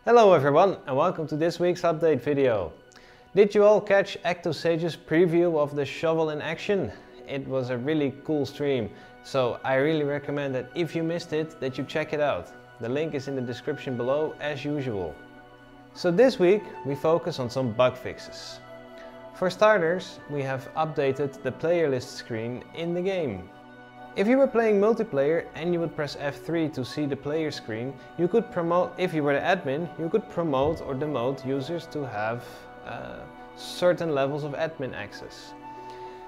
Hello everyone and welcome to this week's update video. Did you all catch ActoSage's preview of the shovel in action? It was a really cool stream, so I really recommend that if you missed it, that you check it out. The link is in the description below as usual. So this week we focus on some bug fixes. For starters, we have updated the player list screen in the game. If you were playing multiplayer and you would press F3 to see the player screen, you could promote, if you were the admin, you could promote or demote users to have certain levels of admin access.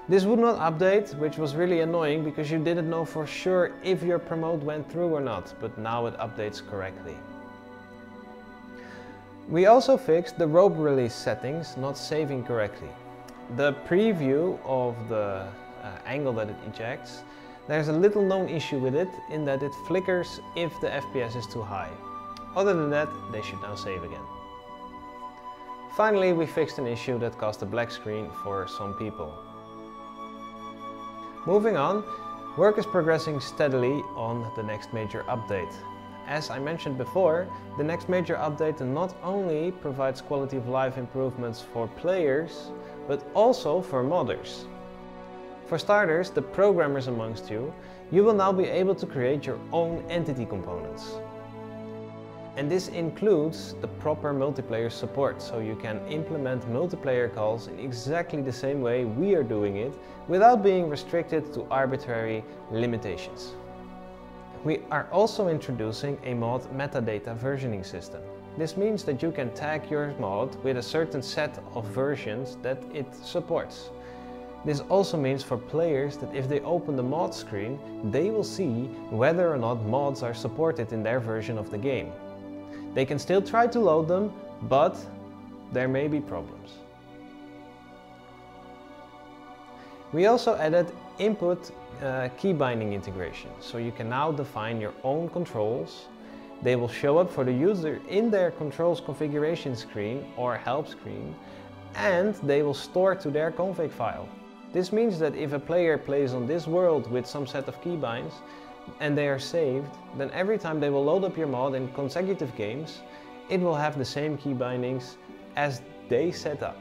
This would not update, which was really annoying because you didn't know for sure if your promote went through or not, but now it updates correctly. We also fixed the rope release settings not saving correctly. The preview of the angle that it ejects, there's a little known issue with it in that it flickers if the FPS is too high. Other than that, they should now save again. Finally, we fixed an issue that caused a black screen for some people. Moving on, work is progressing steadily on the next major update. As I mentioned before, the next major update not only provides quality of life improvements for players, but also for modders. For starters, the programmers amongst you, you will now be able to create your own entity components. And this includes the proper multiplayer support, so you can implement multiplayer calls in exactly the same way we are doing it, without being restricted to arbitrary limitations. We are also introducing a mod metadata versioning system. This means that you can tag your mod with a certain set of versions that it supports. This also means for players that if they open the mod screen, they will see whether or not mods are supported in their version of the game. They can still try to load them, but there may be problems. We also added input keybinding integration, so you can now define your own controls. They will show up for the user in their controls configuration screen or help screen, and they will store to their config file. This means that if a player plays on this world with some set of keybinds and they are saved, then every time they will load up your mod in consecutive games, it will have the same key bindings as they set up.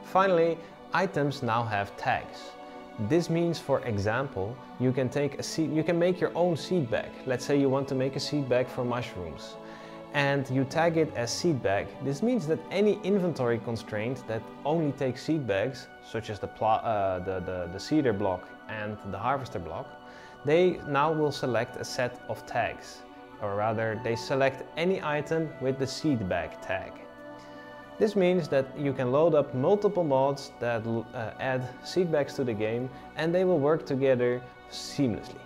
Finally, items now have tags. This means, for example, you can make your own seed bag. Let's say you want to make a seed bag for mushrooms, and you tag it as seed bag. This means that any inventory constraint that only takes seed bags, such as the seeder block and the harvester block, they now will select a set of tags, or rather they select any item with the seed bag tag. This means that you can load up multiple mods that add seed bags to the game, and they will work together seamlessly.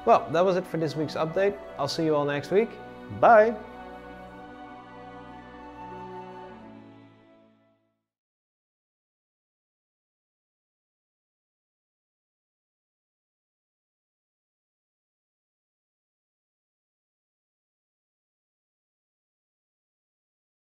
Well, that was it for this week's update. I'll see you all next week. Bye!